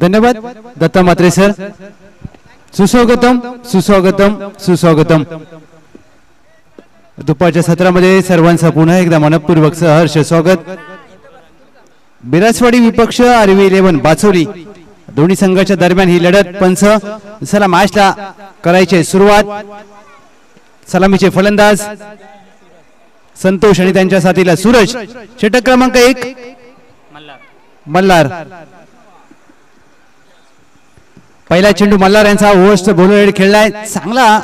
धन्यवाद दत्ता मात्रे सर. सुस्वागतम सुस्वागतम सुस्वागतम. दुपारच्या सत्रामध्ये सर्वांचं पुन्हा एकदा मनपूर्वक सहर्ष स्वागत. बिरासवाडी विपक्ष आरवी 11 बाचोली दोन्ही संघाच्या दरम्यान ही लढत. पंच चला मॅचला करायची सुरुवात. सलामीचे फलंदाज संतोष आणि त्यांच्या साथीला सूरज. षटक क्रमांक 1 मल्हार. पहिला चेंडू मल्हार यांचा ओव्हरस्ट बॉलर खेळलाय. चांगला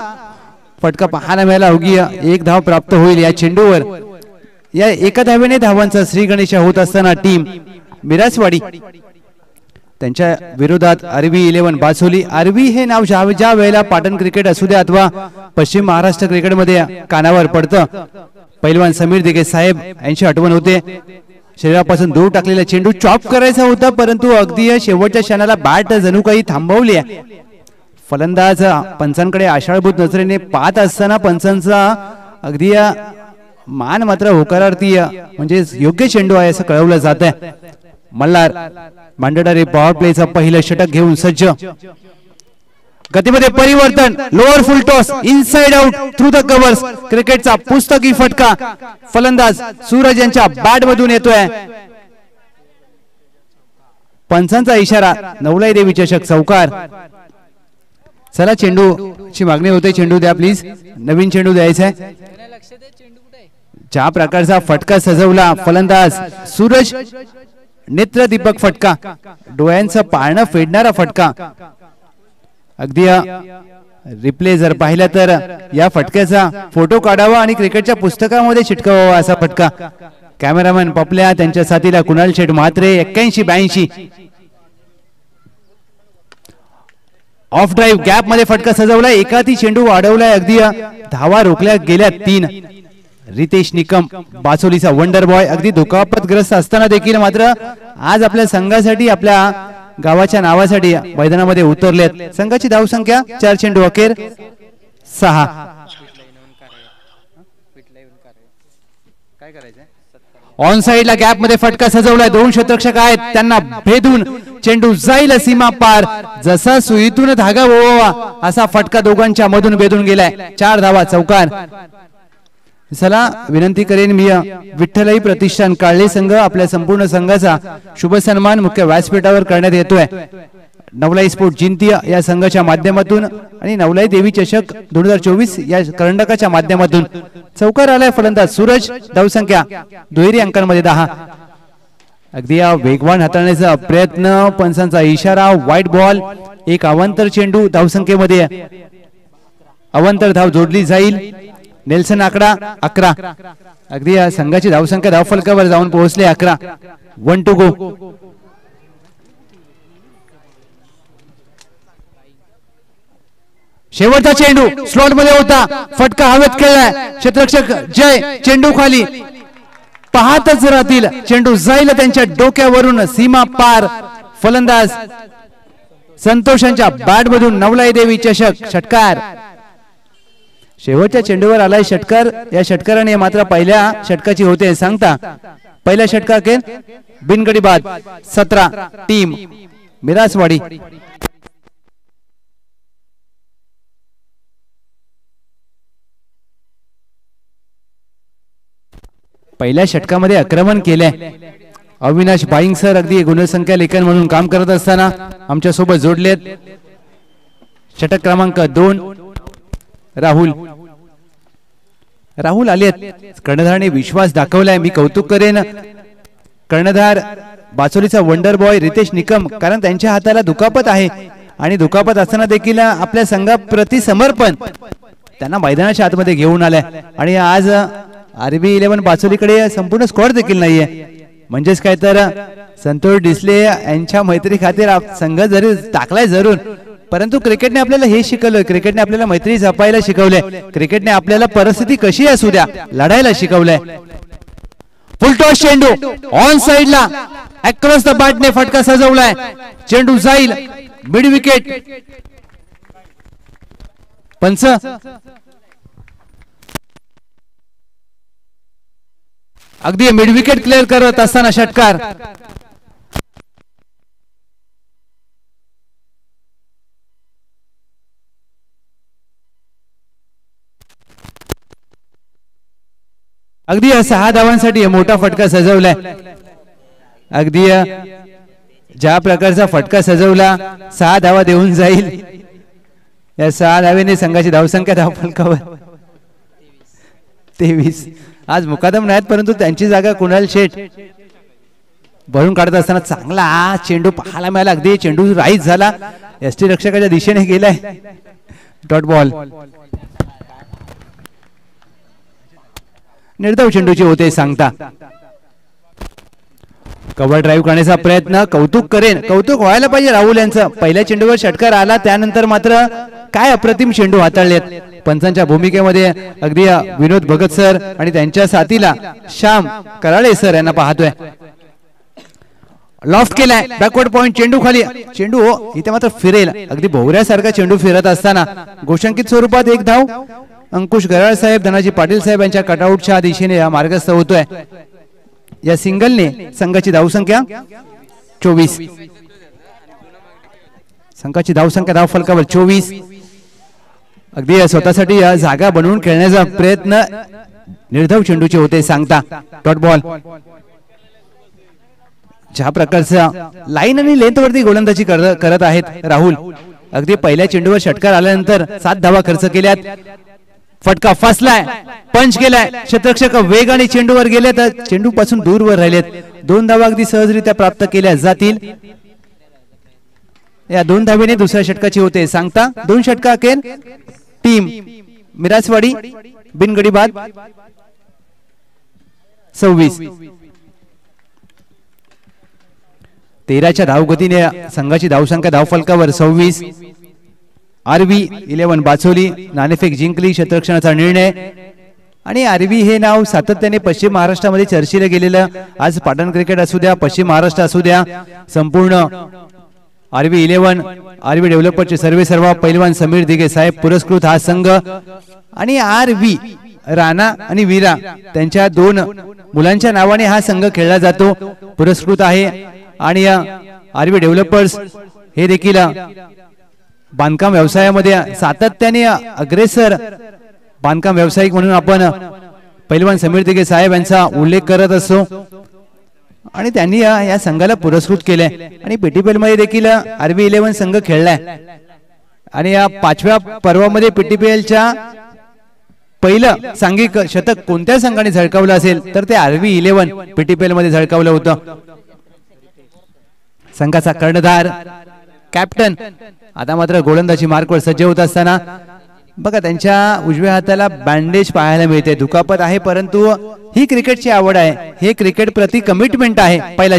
फटका पाहायला मिळाला. अवघी 1 धाव प्राप्त होईल या चेंडूवर. या एका धावेने धावांचा श्री गणेश होत असताना टीम बिरासवाडी त्यांच्या विरोधात आरवी 11 बाचोली. आरवी हे नाव ज्या वेळेला पाटण क्रिकेट असू द्या अथवा पश्चिम महाराष्ट्र क्रिकेटमध्ये कानावर पडतं, पैलवान समीर दिघे साहेब यांची आठवण होते. शरीरापासून दूर टाकलेला चेंडू चॉप करायचा होता, परंतु अगदी शेवटच्या क्षणाला बॅट जणू काही थांबवली. फलंदाज पंचांकडे आशाळभूत नजरेने पाहत असताना पंचांचा अगदी मान मात्र होकारार्थी म्हणजे योग्य चेंडू आहे असं कळवलं जात आहे. मल्हार मांडणारे पॉवर प्लेचं पहिलं षटक घेऊन सज्ज. गतीमध्ये परिवर्तन. Lower full toss inside out through the covers. क्रिकेटचा पुस्तकी फटका फलंदाज सूरज यांच्या बॅट मधून येतोय. पंचांचा इशारा. नवलाई देवी चषक चौकार. चला चेंडूची मागणी होते. चेंडू द्या प्लीज. नवीन चेंडू द्यायचा आहे. ज्या प्रकारचा फटका सजवला फलंदाज सूरज. नेत्र दीपक फटका. डोळ्यांचं पाळणं फेडणारा फटका. अगदी रिप्ले जर पाहिला तर या फटक्याचा फोटो काढावा आणि क्रिकेटच्या पुस्तकामध्ये चिटकावा असा फटका. कॅमेरामॅन पपल्या त्यांच्या साथीला कुणाल शेठ म्हात्रे. 81-82. ऑफ ड्राईव्ह गॅप मध्ये फटका सजवलाय. एकाती चेंडू वाढवलाय. अगदी धावा रोखल्या गेल्या 3. रितेश निकम बाचोलीचा वंडर बॉय. अगदी दुखापतग्रस्त असताना देखील मात्र आज आपल्या संघासाठी आपल्या गावाच्या नावासाठी मैदानामध्ये उतरलेत. संघाची धावसंख्या 4 चेंडू अखेर 6. ऑन साइडला गॅप मध्ये फटका सजवलाय. 2 शतरक्षक आहेत. त्यांना भेदून चेंडू जाईल सीमा पार. जसा सुईतून धागा ओवावा असा फटका दोघांच्या मधून भेदून गेलाय. 4 धावा चौकार. चला विनंती करेन मी विठ्ठलाई प्रतिष्ठान काळले संघ आपल्या संपूर्ण संघाचा शुभ सन्मान मुख्य व्यासपीठावर करण्यात येतोय. नवलाई स्पोर्ट जिंती या संघाच्या माध्यमातून आणि नवलाई देवी चषक 2024 या करंडकाच्या माध्यमातून. चौकार आलाय फलंदाज सूरज. धावसंख्या दुहेरी अंकांमध्ये 10. अगदी वेगवान हाताळण्याचा प्रयत्न. पंचांचा इशारा. White ball. एक अवांतर चेंडू धावसंख्येमध्ये. अवांतर धाव जोडली जाईल. नेल्सन आकडा 11. अगदी या संघाची धावसंख्या धावफलकावर जाऊन पोहोचले 11. 1 टू गो. शेवटचा चेंडू स्लॉट मध्ये होता. फटका हवेत खेळलाय. क्षेत्ररक्षक जय चेंडू खाली पाहतच राहतील. चेंडू जाईल त्यांच्या डोक्यावरून सीमा पार. फलंदाज संतोषांच्या बॅट मधून नवलाई देवी चषक षटकार. शेवटच्या चेंडूवर आलाय षटकार. या षटकाराने मात्र पहिल्या षटकाची होते सांगता. पहिल्या षटकार के बिनगडी बाद. 17 टीम बिरासवाडी. पहिल्या षटकामध्ये आक्रमण केले अविनाश बाईंग सर. अगदी गुणसंख्या लेखन म्हणून काम करत असताना आमच्या सोबत जोडलेत. षटक क्रमांक 2 राहुल आलेत. कर्णधाराने विश्वास दाखवलाय. मी कौतुक करेन कर्णधार बाचोलीचा वंडर बॉय रितेश निकम, कारण त्यांच्या हाताला दुखापत आहे आणि दुखापत असताना देखील आपल्या संघाप्रती समर्पण त्यांना मैदानाच्या आतमध्ये घेऊन आलाय. आणि आज आरबी 11 बाचोलीकडे संपूर्ण स्क्वॉड देखील नाहीये. म्हणजेच काय तर संतोष डिसले यांच्या मैत्री खातीर संघ जरी टाकलाय जरूर, परंतु क्रिकेटने आपल्याला हे शिकवलं. क्रिकेटने आपल्याला मैत्री जपायला शिकवलंय. क्रिकेटने आपल्याला परिस्थिती कशी असू द्या लढायला शिकवलंय. फुल टॉस चेंडू ऑन साइडला अक्रॉस द बॅटने फटका सजवलाय. चेंडू जाईल मिड विकेट. पंच अगदी मिड विकेट क्लिअर करत असताना षटकार. अगदी 6 धावांसाठी मोठा फटका सजवलाय. अगदी ज्या प्रकारचा फटका सजवला 6 धावा देऊन जाईल. या 6 धावेने संघाची धावसंख्या धावफलकावर 23. आज मुकादम नाहीत परंतु त्यांची जागा कुणाल शेठ भरून काढत असताना चांगला चेंडू पाहायला मिळाला. अगदी चेंडू राईज झाला, एसटी रक्षकाच्या दिशेने गेलाय. Dot ball. निर्धाव चेंडूची होते सांगता. कव्हर ड्राईव्ह करण्याचा प्रयत्न. कौतुक करेन, कौतुक व्हायला पाहिजे राहुल यांचं. पहिल्या चेंडूवर षटकार आला, त्यानंतर मात्र काय अप्रतिम चेंडू हाताळलेत. पंचांच्या भूमिकेमध्ये अगदी विनोद भगत सर आणि त्यांच्या साथीला श्याम कराळे सर यांना पाहतोय. लॉफ्ट केलाय, बॅकवर्ड पॉइंट. चेंडू खाली. चेंडू इथे मात्र फिरेल. अगदी भोवऱ्यासारखा चेंडू फिरत असताना गोशांकित स्वरूपात 1 धाव. अंकुश गराळ साहेब, धनाजी पाटील साहेब यांच्या कटआउटच्या दिशेने मार्गस्थ होतोय. या सिंगलने संघाची धावसंख्या 24. संघाची धावसंख्या धावफलकावर 24. अगदी स्वतःसाठी जागा बनवून खेळण्याचा प्रयत्न निर्धाव चेंडूचे होते सांगता. Dot ball. ज्या प्रकारचा लाईन आणि लेंथ वरती गोलंदाजी करत आहेत राहुल. अगदी पहिल्या चेंडूवर षटकार आल्यानंतर 7 धावा खर्च केल्यात. फटका फसलाय, पंच केलाय. क्षेत्ररक्षक वेगाने चेंडूवर गेले तर चेंडू पासून दूरवर राहिलेत. 2 धावा अगदी सहजरित्या प्राप्त केल्या जातील. या 2 धावेने दुसऱ्या षटकाची होते सांगता. 2 षटका अखेर टीम मिरासवाडी बिनगडी बाद 26. 13च्या धावगतीने संघाची धावसंख्या धावफलकावर 26. आरवी 11 बाचोली नाणेफेक जिंकली. क्षेत्ररक्षणाचा निर्णय. आणि आरवी हे नाव सातत्याने पश्चिम महाराष्ट्रामध्ये चर्चेला गेलेलं. आज पाटण क्रिकेट असू द्या, पश्चिम महाराष्ट्र असू द्या, संपूर्ण आरवी 11 आरवी डेव्हलपरचे सर्व पैलवान समीर दिघे साहेब पुरस्कृत हा संघ. आणि आरवी राणा आणि वीरा त्यांच्या 2 मुलांच्या नावाने हा संघ खेळला जातो, पुरस्कृत आहे. आणि आरवी डेव्हलपर्स हे देखील बांधकाम व्यवसायामध्ये सातत्याने अग्रेसर बांधकाम व्यावसायिक म्हणून आपण पैलवान समीर दिघे साहेब यांचा उल्लेख करत असतो. आणि त्यांनी या संघाला पुरस्कृत केले. आणि पीटीपीएल मध्ये देखील आरवी 11 संघ खेळलाय. आणि या 5व्या पर्वामध्ये पीटीपीएलच्या पहिलं सांघिक शतक कोणत्या संघाने झळकावलं असेल तर ते आरवी 11 पीटीपीएल मध्ये झळकावलं होतं. संघाचा कर्णधार कॅप्टन आता मात्र गोलंदाजी मार्कवर सज्ज होत असताना बघा त्यांच्या उजव्या हाताला बँडेज पाहायला मिळते. दुखापत आहे परंतु ही क्रिकेटची आवड आहे, हे क्रिकेट प्रति कमिटमेंट आहे. पहिला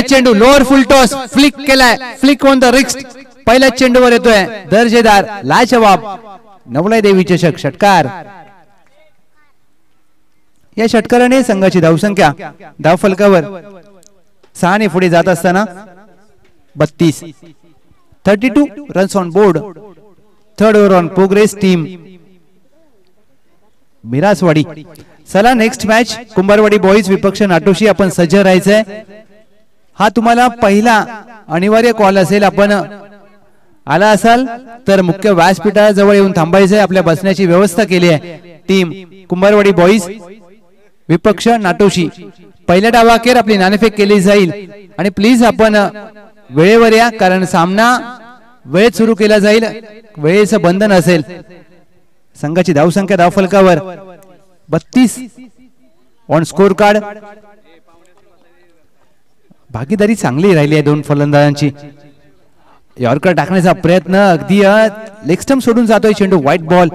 चेंडू लोअर फुल टॉस फ्लिक केलाय. Flick on the wrist. पहिल्या चेंडूवर येतोय दर्जेदार लाजवाब नवलाय देवी चषक षटकार. या षटकाराने संघाची धावसंख्या धावफलकावर 6 ने पुढे जात असताना 32. 32 runs on board. Third over on progress team Miraswadi. चला नेक्स्ट मॅच कुंभारवाडी बॉईज विपक्ष नाटोशी आपण सज्ज राहायचंय. हा तुम्हाला पहिला अनिवार्य कॉल असेल. आपण आला असाल तर मुख्य व्यासपीठाजवळ येऊन थांबायचंय. आपल्या बसण्याची व्यवस्था केली आहे. टीम कुंभारवाडी बॉईज विपक्ष नाटोशी. पहिल्या डावाखेर आपली नाणेफेक केली जाईल. आणि प्लीज आपण वेळेवर या कारण सामना वेळेत सुरू केला जाईल. वेळेचं बंधन असेल. संघाची धावसंख्या धावफलकावर 32 ऑन स्कोर कार्ड. भागीदारी चांगली राहिली आहे 2 फलंदाजांची. यॉर्कर टाकण्याचा प्रयत्न अगदी लेग स्टंप सोडून जातोय चेंडू. White ball.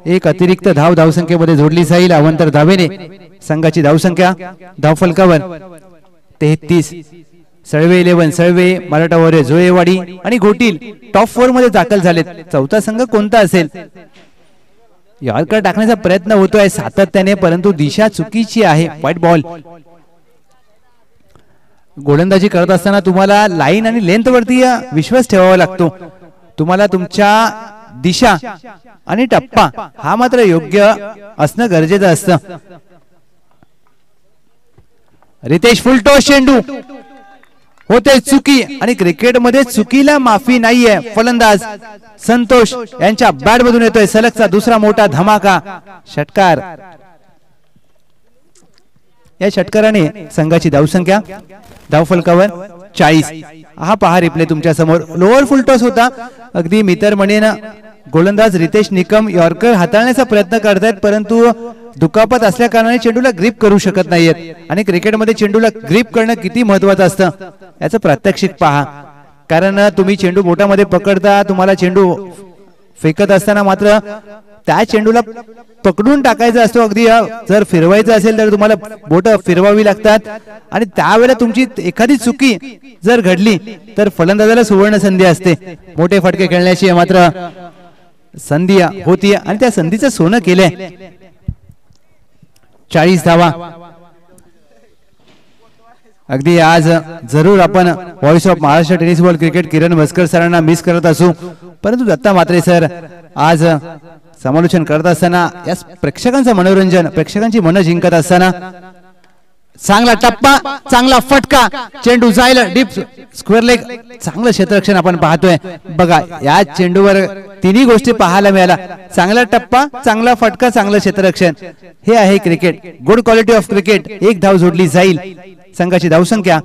एक अतिरिक्त धावसंख्येमध्ये जोडली जाईल अवंतर धावेने. संघाची धावसंख्या धावफलकावर 33. सळवे 11 सळवे मराठा वॉरियर जोळेवाडी आणि घोटील टॉप 4 मध्ये दाखल झालेत. चौथा संघ कोणता असेल. यॉर्कर टाकण्याचा प्रयत्न होतोय सातत्याने परंतु दिशा चुकीची आहे. White ball. गोलंदाजी करत असताना तुम्हाला लाईन आणि लेंथ वरती विश्वास ठेवावा लागतो. तुम्हाला तुमच्या दिशा आणि टप्पा हा मात्र योग्य असणं गरजेचं असतं. रितेश फुलटॉस चेंडू होते चुकी आणि क्रिकेटमध्ये चुकीला माफी नाहीये. फलंदाज संतोष यांच्या बॅट मधून येतोय सलगचा दुसरा मोठा धमाका षटकार. या षटकाराने संघाची धावसंख्या धावफलकावर 40. हा पहा रिप्ले तुमच्या समोर. लोअर फुल टॉस होता. अगदी मितर म्हणेन गोलंदाज रितेश निकम यॉर्कर हाताळण्याचा प्रयत्न करतायत, परंतु दुखापत असल्या कारणाने चेंडूला ग्रिप करू शकत नाहीयेत. आणि क्रिकेटमध्ये चेंडूला ग्रिप करणं किती महत्वाचं असतं याचं प्रात्यक्षिक पहा. कारण तुम्ही चेंडू बोटामध्ये पकडता, तुम्हाला चेंडू फेकत असताना मात्र त्या चेंडूला पकडून टाकायचा असतो. अगदी जर फिरवायचं असेल तर तुम्हाला बोट फिरवावी लागतात आणि त्यावेळेला तुमची एखादी चुकी जर घडली तर फलंदाजाला सुवर्ण संधी असते मोठे फटके खेळण्याची. मात्र संधी होती आणि त्या संधीचं सोनं केलंय. 40 धावा. अगदी आज जरूर आपण voice of Maharashtra tennis ball cricket Kiran Maskar सरांना मिस करत असू, परंतु दत्ता म्हात्रे सर आज समालोचन करत असताना या प्रेक्षकांचं मनोरंजन, प्रेक्षकांची मन जिंकत असताना चांगला टप्पा, चांगला फटका, चेंडू जायला डीप स्क्वेअर लेग, चांगलं क्षेत्ररक्षण आपण पाहतोय. बघा या चेंडूवर तिन्ही गोष्टी पाहायला मिळाल्या. चांगला टप्पा, चांगला फटका, चांगलं क्षेत्ररक्षण. हे आहे cricket, good quality of cricket. एक धाव जोडली जाईल. संघाची धावसंख्या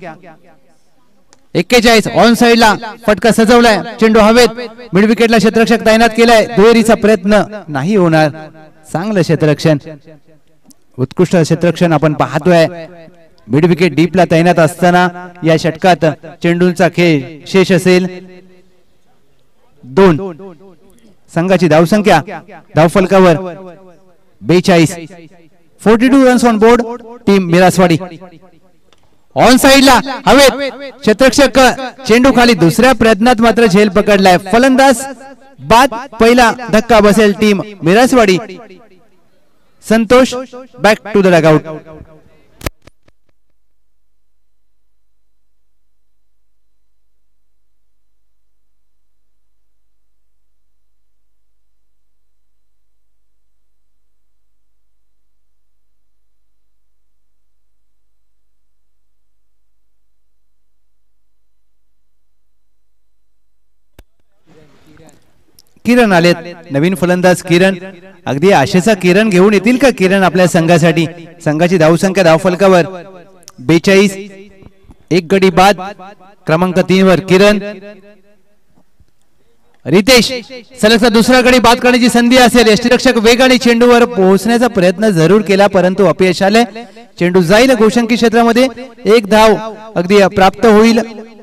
41. ऑन साइडला फटका सजवलाय, चेंडू हवेत, मिड विकेटला क्षेत्ररक्षक तैनात केलाय. दुहेरीचा प्रयत्न नाही होणार. चांगलं क्षेत्ररक्षण, उत्कृष्ट क्षेत्ररक्षण आपण पाहतोय. मिड विकेट डीपला तैनात असताना या षटकात चेंडूंचा खेळ शेष असेल 2. संघाची धावसंख्या धावफलकावर 42. 42 runs on board team Miraswadi. On साइडला हवेत, क्षेत्ररक्षक चेंडू खाली. दुसऱ्या प्रयत्नात मात्र झेल पकडलाय. फलंदाज बाद. पहिला धक्का बसेल team Miraswadi. Santosh back to the dugout. Kiran आलेत, नवीन फलंदाज किरण. अगदी आशेचा किरण घेऊन येतील का किरण आपल्या संघासाठी. संघाची धावसंख्या धावफलकावर 42. एक गडी बाद. क्रमांक 3 वर किरण. रितेश सलगचा दुसरा गडी बाद करण्याची संधी असेल. यष्टीरक्षक वेगाने चेंडूवर पोहोचण्याचा प्रयत्न जरूर केला, परंतु अपयश आले. चेंडू जाईल गोषंकी क्षेत्रामध्ये. एक धाव अगदी प्राप्त होईल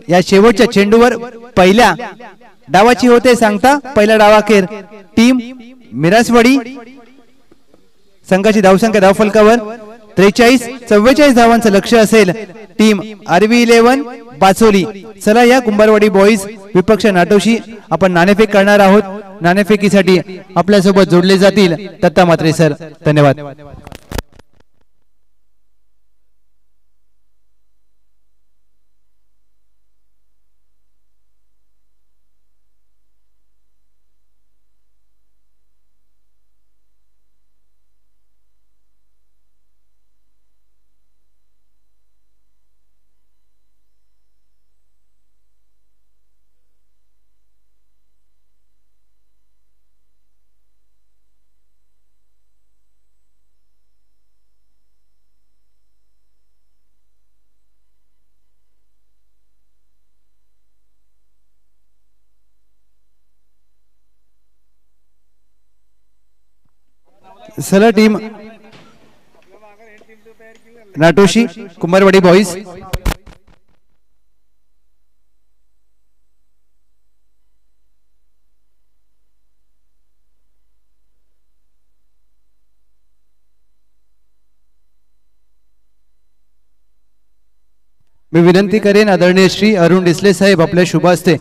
या शेवटच्या चेंडूवर. पहिल्या डावाची होते सांगता. पहिला डावाखेर टीम मिरासवाडी. संघाची धावसंख्या धावफलकावर 43. 44 धावांचं लक्ष असेल टीम आरवी 11 बाचोली. चला या कुंभारवाडी बॉईज विपक्ष नाटोशी आपण नाणेफेक करणार आहोत. नाणेफेकीसाठी आपल्यासोबत जोडले जातील दत्ता म्हात्रे सर. धन्यवाद. चला टीम नाटोशी कुंभारवाडी बॉईज. मी विनंती करेन आदरणीय श्री अरुण डिसले साहेब आपल्या शुभ हस्ते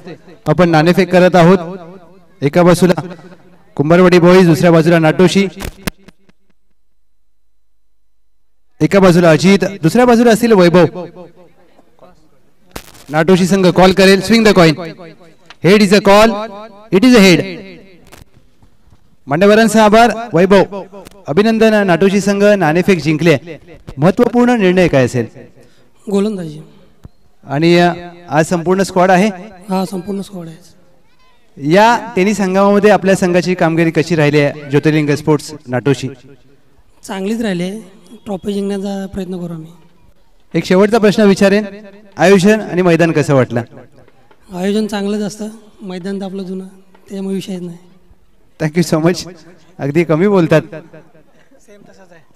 आपण नाणेफेक करत आहोत. एका बाजूला कुंभारवाडी बॉईज, दुसऱ्या बाजूला नाटोशी. एका बाजूला अजित, दुसऱ्या बाजूला असतील वैभव. नाटोशी संघ कॉल करेल. Swing the coin. Head is a call. It is a head. मान्यवरांचे आभार. वैभव अभिनंदन. नाटोशी संघ नाणेफेक जिंकले. महत्वपूर्ण निर्णय काय असेल? गोलंदाजी. आणि आज संपूर्ण स्क्वॉड आहे? हा, संपूर्ण स्क्वॉड आहे. या टेनिस संघामध्ये आपल्या संघाची कामगिरी कशी राहिली आहे ज्योतिर्लिंग स्पोर्ट्स नाटोशी? चांगलीच राहिली आहे. ट्रॉफी जिंकण्याचा प्रयत्न करू आम्ही. एक शेवटचा प्रश्न विचारेन, आयोजन आणि मैदान कसं वाटलं? आयोजन चांगलंच असतं, मैदान तर आपलं जुनं, त्यामुळे विषयच नाही. Thank you so much. अगदी कमी बोलतात.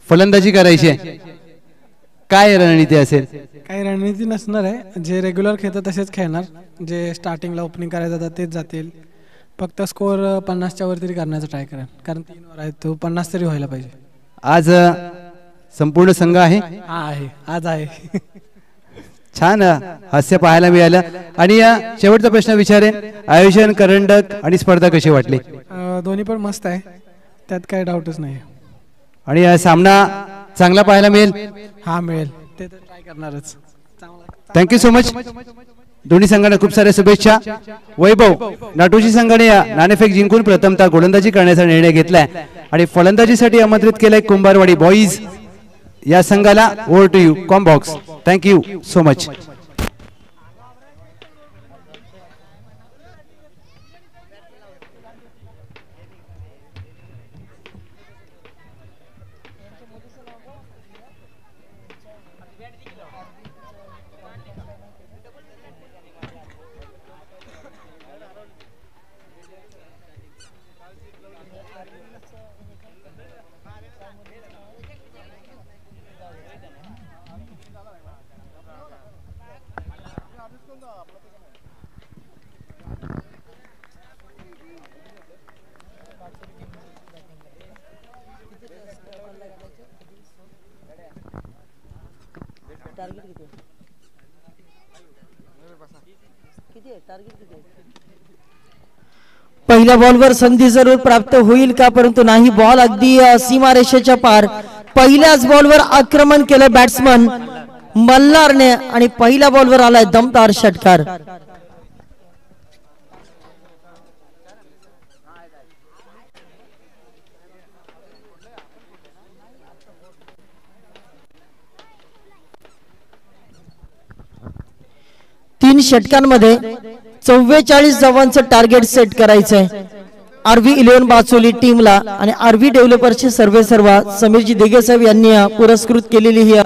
फलंदाजी करायची आहे, काय रणनीती असेल? काही रणनीती नसणार आहे, जे रेग्युलर खेळतात तसेच खेळणार. जे स्टार्टिंगला ओपनिंग करायला जातात तेच जातील. फक्त स्कोअर 50च्या वर तरी करण्याचा ट्राय करेल, कारण 3 ओव्हर आहेत, तो 50 तरी व्हायला पाहिजे. आज संपूर्ण संघ आहे? हा आहे, आज आहे. छान हास्य पाहायला मिळालं. आणि शेवटचा प्रश्न विचारेन, आयोजन, करंडक आणि स्पर्धा कशी वाटली? दोन्ही पण मस्त आहे, त्यात काही डाऊटच नाही. आणि सामना चांगला पाहायला मिळेल? हा, मिळेल, ते तर ट्राय करणारच. Thank you so much. दोन्ही संघांना खूप साऱ्या शुभेच्छा. वैभव, नाटोशी संघाने नाणेफेक जिंकून प्रथमतः गोलंदाजी करण्याचा निर्णय घेतलाय आणि फलंदाजीसाठी आमंत्रित केलंय कुंभारवाडी बॉईज या संघाला. Over to you combox. Thank you so much. पहिल्या बॉलवर संधी जरूर प्राप्त होईल का, परंतु नाही. बॉल अगदी सीमारेषेच्या पार. पहिल्याच बॉलवर आक्रमण केलं बॅट्समन मल्हारने आणि पहिल्या बॉलवर आलाय दमदार षटकार. तीन षटकांमध्ये 44 धावांचं टार्गेट सेट करायचंय आरव्ही 11 बाचोली टीमला. आणि आरव्ही डेव्हलपर्सचे सर्वेसर्वा समीरजी दिघे साहेब यांनी पुरस्कृत केलेली ही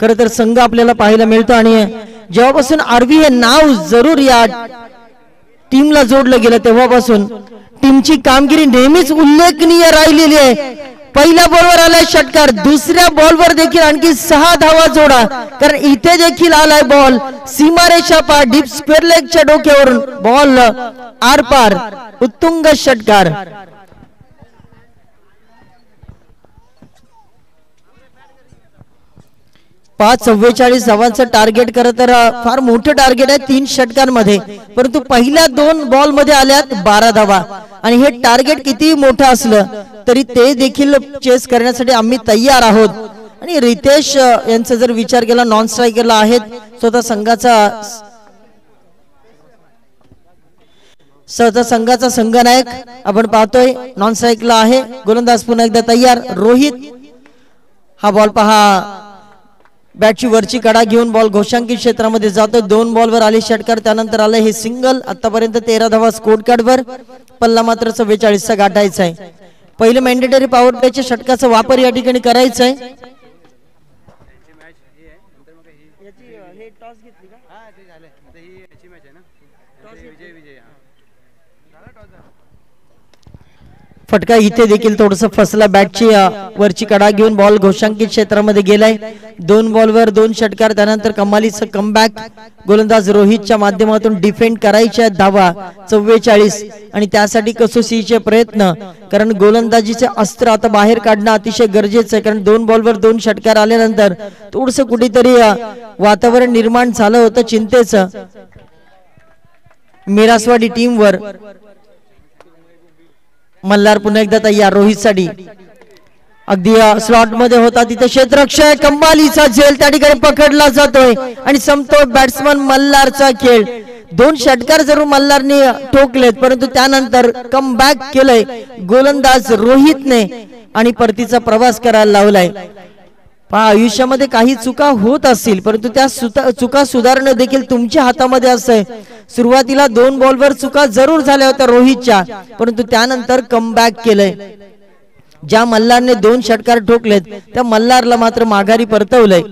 खरं तर संघ आपल्याला पाहायला मिळतो. आणि जेव्हापासून आरव्ही हे नाव जरूर या टीमला जोडलं गेलं तेव्हापासून टीमची कामगिरी नेहमीच उल्लेखनीय राहिलेली आहे. पहिल्या बॉलवर आलाय षटकार, दुसऱ्या बॉलवर देखील आणखी 6 धावा जोडा, कारण इथे देखील आलाय बॉल सीमारेषा पार. डीप स्क्वेअर लेगच्या डोक्यावरून बॉल आरपार. उत्तुंग षटकार. 44 धावांचं टार्गेट करत तर फार मोठं टार्गेट आहे 3 षटकांमध्ये, परंतु पहिल्या 2 बॉल मध्ये आल्यात 12 धावा. आणि हे टार्गेट किती मोठं असलं तरी ते देखील चेस करण्यासाठी आम्ही तयार आहोत. आणि रितेश यांचा जर विचार केला नॉन स्ट्रायकरला आहेत, स्वतः संघाचा संघनायक आपण पाहतोय नॉन स्ट्राईकला आहे. गोलंदाज पुन्हा एकदा तयार. रोहित, हा बॉल पहा बॅटची वरची कडा घेऊन बॉल घोषांकित क्षेत्रामध्ये जातो. 2 बॉलवर आले षटकार, त्यानंतर आले हे सिंगल. आतापर्यंत 13 धावा स्कोर कार्डवर, पल्ला मात्र 44 चा गाठायचा आहे. पहिले मॅन्डेटरी पॉवर प्लेच्या षटकाचा वापर या ठिकाणी करायचा आहे. फटका इथे देखील थोडस फसला. बॅटची वरची कडा घेऊन बॉल घोषांकित क्षेत्रामध्ये गेलाय. 2 बॉलवर 2 षटकार, त्यानंतर कमालीचं कमबॅक. गोलंदाज रोहितच्या माध्यमातून डिफेंड करायच्या धावा 44 आणि त्यासाठी कसोशीचे प्रयत्न, कारण गोलंदाजीचे अस्त्र आता बाहेर काढणं अतिशय गरजेचं आहे. कारण 2 बॉलवर 2 षटकार आल्यानंतर थोडस कुठेतरी वातावरण निर्माण झालं होतं चिंतेचं मिरासवाडी टीमवर. मल्हार पुन्हा एकदा तयार रोहितसाठी. अगदी स्लॉट मध्ये होता तिथे क्षेत्ररक्षक कमालीचा झेल त्या ठिकाणी पकडला जातोय आणि संपतो बॅट्समन मल्हारचा खेळ. 2 षटकार जरूर मल्हारने ठोकलेत, परंतु त्यानंतर कमबॅक केलंय गोलंदाज रोहितने आणि परतीचा प्रवास करायला लावलाय. पहा आयुष्यामध्ये काही चुका होत असतील परंतु त्या चुका सुधारणं देखील तुमच्या हातामध्ये असते. सुरुवातीला 2 बॉलवर चुका जरूर झाल्या होत्या रोहितच्या, परंतु त्यानंतर कमबॅक केलंय. ज्या मल्हारने 2 षटकार ठोकलेत त्या मल्हारला मात्र माघारी परतवलंय.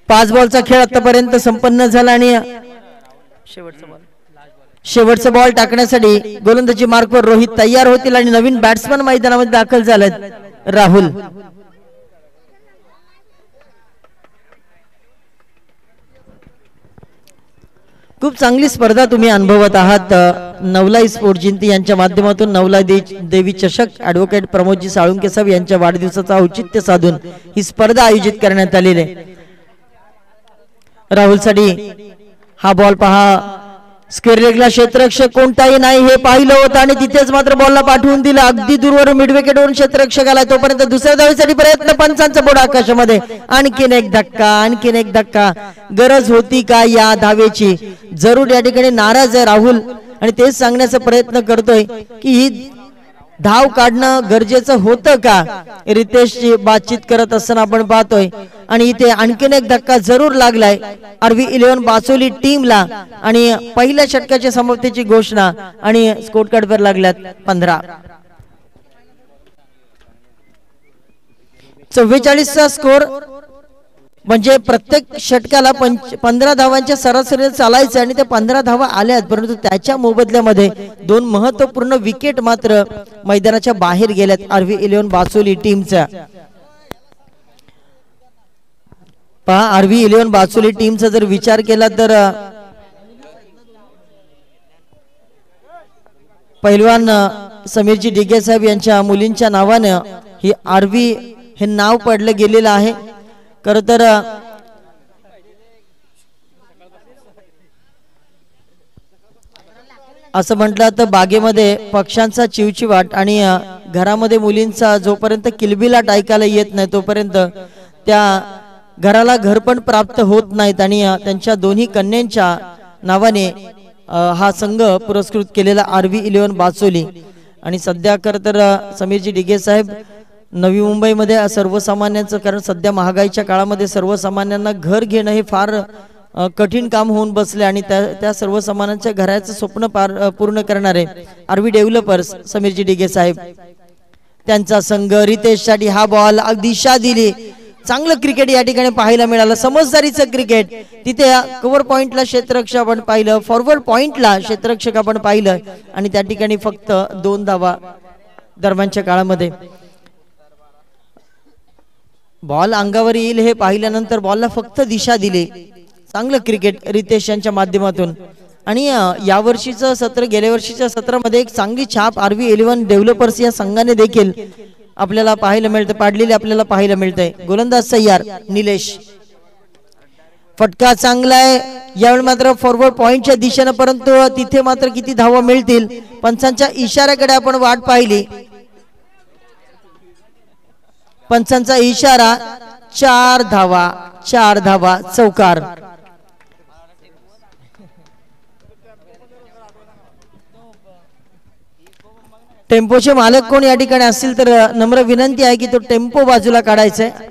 5 बॉलचा खेळ आतापर्यंत संपन्न झाला आणि शेवटचा बॉल टाकण्यासाठी गोलंदाजी मार्कवर रोहित तयार होतील आणि नवीन बॅट्समन मैदानामध्ये दाखल झालेत. राहुल खूप चांगली स्पर्धा तुम्ही अनुभवत आहात. नवलाई स्पोर्ट जिंती यांच्या माध्यमातून नवलाई देवी चषक ऍडव्होकेट प्रमोदजी साळुंके साहेब यांच्या वाढदिवसाचा औचित्य साधून ही स्पर्धा आयोजित करण्यात आलेली आहे. राहुलसाठी हा बॉल पहा, स्क्वेअर लेगला क्षेत्ररक्षक कोणताही नाही हे पाहिलं होतं आणि तिथेच मात्र बॉलला पाठवून दिलं. अगदी दूरवर मिड विकेटवरून क्षेत्ररक्षक आला, तोपर्यंत दुसऱ्या धावेसाठी प्रयत्न, पंचांचा बोर्ड आकाशामध्ये. आणखीन एक धक्का. गरज होती का या धावेची? जरूर या ठिकाणी नाराज आहे राहुल आणि तेच सांगण्याचा प्रयत्न करतोय की ही धाव काढणं गरजेचं होतं का. रितेशची बातचीत करत असताना आपण पाहतोय आणि इथे आणखीन एक धक्का जरूर लागलाय RV11 बासोली टीमला आणि पहिल्या षटकाच्या समाप्तीची घोषणा आणि स्कोर कार्डवर लागल्यात 15. 44चा स्कोर म्हणजे प्रत्येक षटकाला 15 धावांच्या सरासरीने चालायचं आणि त्या 15 धावा आल्यात, परंतु त्याच्या मोबदल्यामध्ये 2 महत्वपूर्ण विकेट मात्र मैदानाच्या बाहेर गेल्यात RV11 बासोली टीमच्या. पहा RV11 बासोली टीमचा जर विचार केला तर पैलवान समीरजी डिगे साहेब यांच्या मुलींच्या नावाने ही RV हे नाव पडलं गेलेलं आहे. खरं तर असं म्हटलं तर बागेमध्ये पक्ष्यांचा चिवचिवाट आणि घरामध्ये मुलींचा जोपर्यंत किलबिलाट ऐकायला येत नाही तोपर्यंत त्या घराला घर पण प्राप्त होत नाहीत आणि त्यांच्या दोन्ही कन्यांच्या नावाने हा संघ पुरस्कृत केलेला RV11 बासोली. आणि सध्या खरं तर समीरजी डिगे साहेब नवी मुंबईमध्ये सर्वसामान्यांचं, कारण सध्या महागाईच्या काळामध्ये सर्वसामान्यांना घर घेणं हे फार कठीण काम होऊन बसले आणि त्या सर्वसामान्यांच्या घराचं स्वप्न पूर्ण करणारे RV डेव्हलपर्स समीरजी डिगे साहेब त्यांचा संघ. रितेशसाठी हा बॉल दिशा दिली. चांगलं क्रिकेट या ठिकाणी पाहायला मिळालं, समजदारीचं क्रिकेट. तिथे कव्हर पॉइंटला क्षेत्ररक्षक आपण पाहिलं, फॉरवर्ड पॉइंटला क्षेत्ररक्षक आपण पाहिलं आणि त्या ठिकाणी फक्त 2 धावा दरम्यानच्या काळामध्ये. बॉल अंगावर येईल हे पाहिल्यानंतर बॉलला फक्त दिशा दिली. चांगलं क्रिकेट रितेश यांच्या माध्यमातून. आणि या वर्षीचं सत्र गेल्या वर्षीच्या सत्रामध्ये एक चांगली छाप RV11 डेव्हलपर्स या संघाने देखील आपल्याला पाहायला मिळते, पाडलेले आपल्याला पाहायला मिळते. गोलंदाज तयार निलेश, फटका चांगला आहे यावेळी मात्र फॉरवर्ड पॉइंटच्या दिशेने, परंतु तिथे मात्र किती धावा मिळतील पंचांच्या इशाऱ्याकडे आपण वाट पाहिली. पंचांचा इशारा, 4 धावा चौकार. टेम्पोचे मालक कोण या ठिकाणी असतील तर नम्र विनंती आहे की तो टेम्पो बाजूला काढायचा आहे.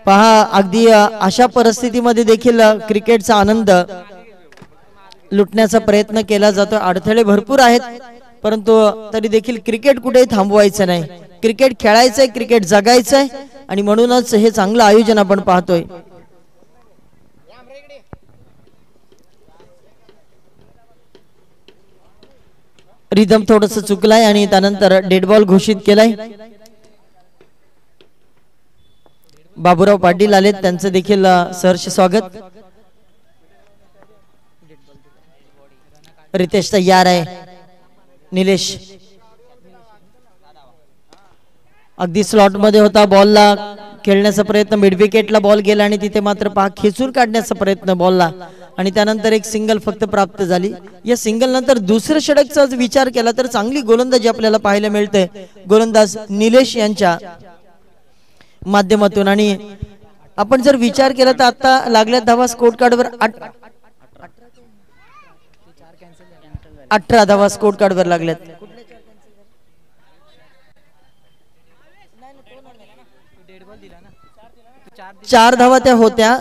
पहा अगदी अशा परिस्थितीमध्ये देखील क्रिकेटचा आनंद लुटण्याचा प्रयत्न केला जातो. अडथळे भरपूर आहेत परंतु तरी देखील क्रिकेट कुठेही थांबवायचं नाही. क्रिकेट खेळायचंय, क्रिकेट जगायचंय आणि म्हणूनच हे चांगलं आयोजन आपण पाहतोय. रिदम थोडस चुकलाय आणि त्यानंतर डेड बॉल घोषित केलाय. बाबूराव पाटील आलेत, त्यांचं देखील सहर्ष स्वागत. रितेश तयार आहे. निलेश अगदी स्लॉट मध्ये होता, बॉलला खेळण्याचा प्रयत्न, मिड विकेटला बॉल गेला आणि तिथे मात्र खेचून काढण्याचा प्रयत्न बॉलला आणि त्यानंतर एक सिंगल फक्त प्राप्त झाली. या सिंगल नंतर दुसऱ्या षटकचा विचार केला तर चांगली गोलंदाजी आपल्याला पाहायला मिळते गोलंदाज निलेश यांच्या माध्यमातून. आणि आपण जर विचार केला तर आता लागल्या धावा स्कोर कार्डवर 18 धावा स्कोर कार्डवर लागल्यात. 4 धावा त्या होत्या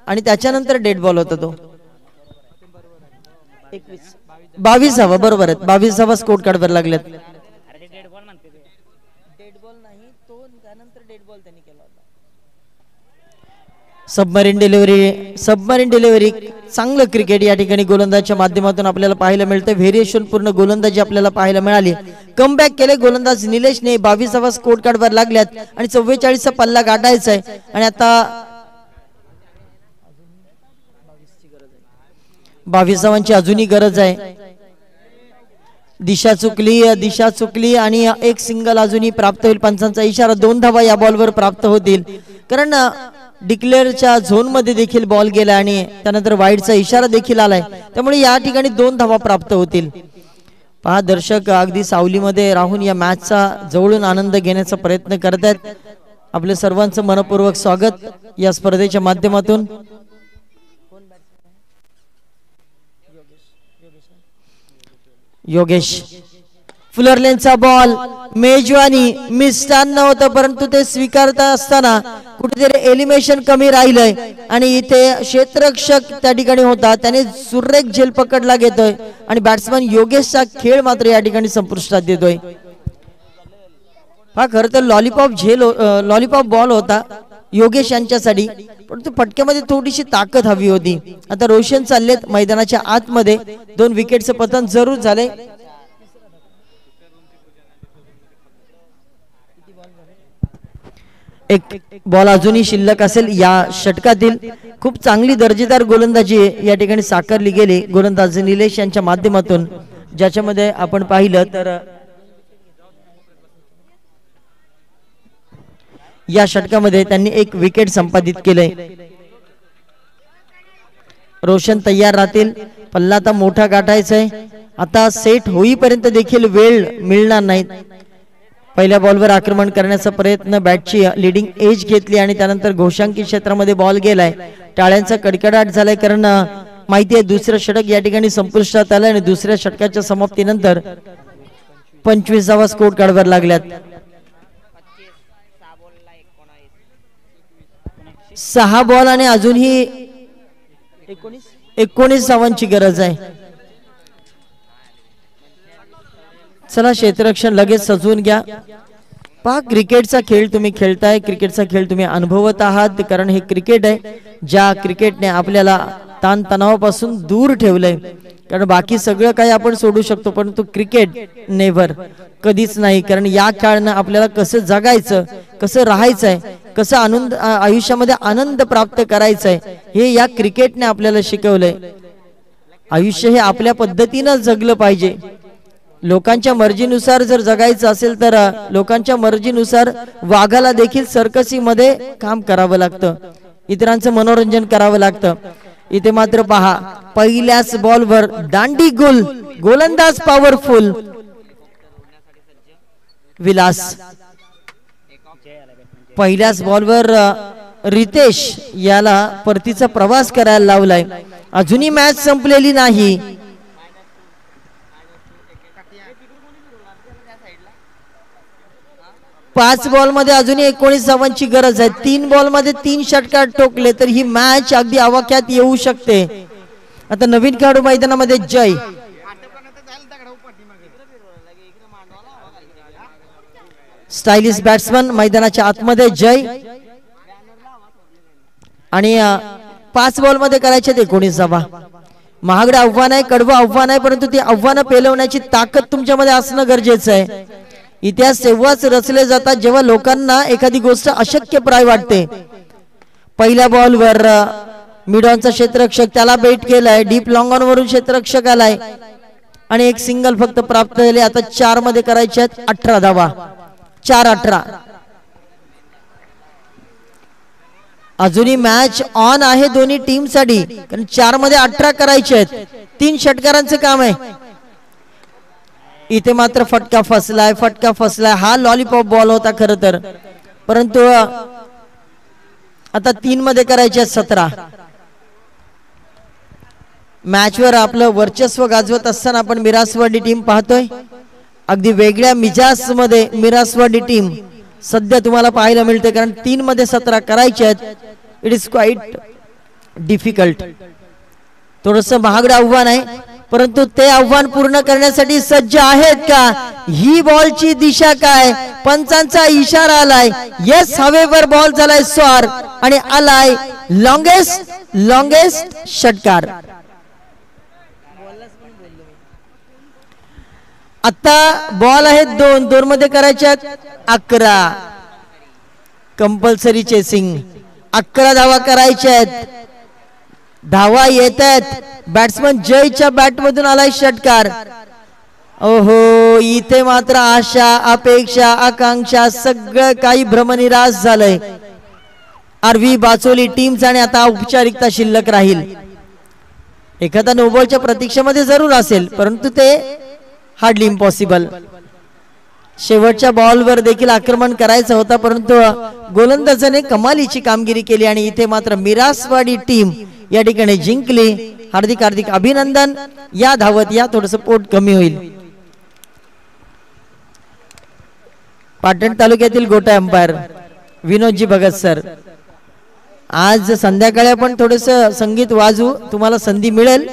आणि त्याच्यानंतर डेड बॉल होता तो. 22 धावा बरोबर आहेत. 22 धावा स्कोर कार्डवर लागल्यात. सबमरीन डिलिव्हरी चांगलं क्रिकेट या ठिकाणी गोलंदाजच्या माध्यमातून आपल्याला पाहायला मिळतं. व्हेरिएशन पूर्ण गोलंदाजी आपल्याला पाहायला मिळाली. कमबॅक केले गोलंदाज निलेशने. 22 स्कोर कार्डवर लागल्यात आणि 44 पल्ला गाठायचा आहे. आणि आता 22 अजूनही गरज आहे. दिशा चुकली आणि एक सिंगल अजूनही प्राप्त होईल. पंचांचा इशारा. 2 धावा या बॉलवर प्राप्त होतील कारण डिक्लेअरच्या झोन मध्ये देखील बॉल गेला आणि त्यानंतर वाईडचा इशारा देखील आलाय. त्यामुळे या ठिकाणी 2 धावा प्राप्त होतील. पहा दर्शक अगदी सावलीमध्ये राहून या मॅचचा जवळून आनंद घेण्याचा प्रयत्न करत आहेत. आपल्या सर्वांचं मनपूर्वक स्वागत या स्पर्धेच्या माध्यमातून. योगेश फुलरलेनचा बॉल. मेजवानी मिस्टान होतं परंतु ते स्वीकारता असताना कुठेतरी एलिमिनेशन कमी राहिलंय आणि इथे क्षेत्ररक्षक त्या ठिकाणी होता. त्याने सुरेख झेल पकडला घेतोय आणि बॅट्समन योगेशचा खेळ मात्र या ठिकाणी संपुष्टात देतोय. हा खरं तर लॉलीपॉप बॉल होता योगेश यांच्यासाठी परंतु फटक्यामध्ये थोडीशी ताकद हवी होती. आता रोशन चाललेत मैदानाच्या आतमध्ये. 2 विकेटचं पतन जरूर झाले. एक बॉल अजूनही शिल्लक असेल. या षटकातील खूप चांगली दर्जेदार गोलंदाजी या ठिकाणी साकारली गेली गोलंदाज निलेश यांच्या माध्यमातून. ज्याच्यामध्ये आपण पाहिलं तर या षटकामध्ये त्यांनी 1 विकेट संपादित केले. रोशन तयार राहतील. पल्ला आता मोठा गाठायचा आहे. आता सेट होईपर्यंत देखील वेळ मिळणार नाही. पहिल्या बॉलवर आक्रमण करण्याचा प्रयत्न. बॅटची लिडिंग एज घेतली आणि त्यानंतर घोषांकी क्षेत्रामध्ये बॉल गेलाय. टाळ्यांचा कडकडाट झालाय कारण माहिती आहे दुसरं षटक या ठिकाणी संपुष्टात आलंय आणि दुसऱ्या षटकाच्या समाप्तीनंतर 25 स्कोर कार्डवर लागल्यात. 6 बॉल आणि अजूनही 19 धावांची गरज आहे. चला क्षेत्ररक्षण लगेच सजवून घ्या. पहा क्रिकेटचा खेळ तुम्ही खेळताय. क्रिकेटचा खेळ तुम्ही अनुभवत आहात कारण हे क्रिकेट आहे ज्या क्रिकेटने आपल्याला ताणतणावापासून दूर ठेवलंय. कारण बाकी सगळं काही आपण सोडू शकतो परंतु क्रिकेट नेव्हर कधीच नाही. कारण या खेळानं आपल्याला कसं जगायचं कसं राहायचंय कसं आयुष्यामध्ये आनंद प्राप्त करायचाय हे या क्रिकेटने आपल्याला शिकवलंय. आयुष्य हे आपल्या पद्धतीनं जगलं पाहिजे. लोकांच्या मर्जीनुसार जर जगायचं असेल तर लोकांच्या मर्जीनुसार वाघाला देखील सर्कसीमध्ये काम करावं लागतं. इतरांचं मनोरंजन करावं लागतं. इथे मात्र पहा पहिल्याच बॉलवर दांडी गुल. गोलंदाज पॉवरफुल विलास. पहिल्याच बॉलवर रितेश याला परतीचा प्रवास करायला लावलाय. अजूनही मॅच संपलेली नाही. 5 बॉल मध्ये अजूनही 19 धावांची गरज आहे. 3 बॉल मध्ये 3 षटकार ठोकले तर ही मॅच अगदी आवाक्यात येऊ शकते. आता नवीन खेळाडू मैदानामध्ये जय. स्टायलिश बॅट्समन मैदानाच्या आतमध्ये जय आणि 5 बॉल मध्ये करायचे 19 धावा. महागडं आव्हान आहे. कडवं आव्हान आहे परंतु ती आव्हानं पेलवण्याची ताकद तुमच्यामध्ये असणं गरजेचं आहे. इतिहास तेव्हाच रचले जातात जेव्हा लोकांना एखादी गोष्ट अशक्यप्राय वाटते. पहिल्या बॉलवर मिडॉनचा क्षेत्ररक्षक त्याला बेट केलाय. डीप लॉंग ऑन वरून क्षेत्ररक्षक आलाय आणि 1 सिंगल फक्त प्राप्त झाले. आता 4 मध्ये करायचे आहेत 18 धावा. 4-18. अजूनही मॅच ऑन आहे दोन्ही टीम साठी कारण 4 मध्ये 18 करायचे आहेत. 3 षटकारांचं काम आहे. इथे मात्र फटका फसलाय. हा लॉलीपॉप बॉल होता खरं तर परंतु आता 3 मध्ये करायचे 17. मॅचवर आपलं वर्चस्व गाजवत असताना आपण मिरासवाडी टीम पाहतोय. अगदी वेगळ्या मिजाज मध्ये मिरासवाडी टीम सध्या तुम्हाला पाहायला मिळते, कारण 3 मध्ये 17 करायचे आहेत. It is quite difficult. थोडस महागडं आव्हान आहे, परंतु ते आव्हान पूर्ण करण्यासाठी सज्ज आहेत का? ही बॉलची दिशा काय? पंचांचा इशारा आलाय. येस, हवेवर बॉल झालाय स्वार आणि आलाय लॉंगेस्ट षटकार. आता बॉल आहेत 2 मध्ये करायचे 11. Compulsory chasing. 11 धावा करायच्या आहेत. धावा येत आहेत. बॅट्समन जयच्या बॅट मधून आलाय षटकार. ओहो, इथे मात्र आशा, अपेक्षा, आकांक्षा सगळं काही भ्रमनिरास झालंय. आरव्ही बाचोली टीमचा आणि आता औपचारिकता शिल्लक राहील. एखादा नोबॉलच्या प्रतीक्षेमध्ये जरूर असेल, परंतु ते हार्डली इम्पॉसिबल. शेवटच्या बॉलवर देखील आक्रमण करायचं होतं, परंतु गोलंदाजाने कमालीची कामगिरी केली आणि इथे मात्र मिरासवाडी टीम या ठिकाणी जिंकली. हार्दिक हार्दिक अभिनंदन. या धावत या, थोडस पोट कमी होईल. पाटण तालुक्यातील गोटा अंपायर विनोदजी भगत सर. आज संध्याकाळी आपण थोडस संगीत वाजवू, तुम्हाला संधी मिळेल.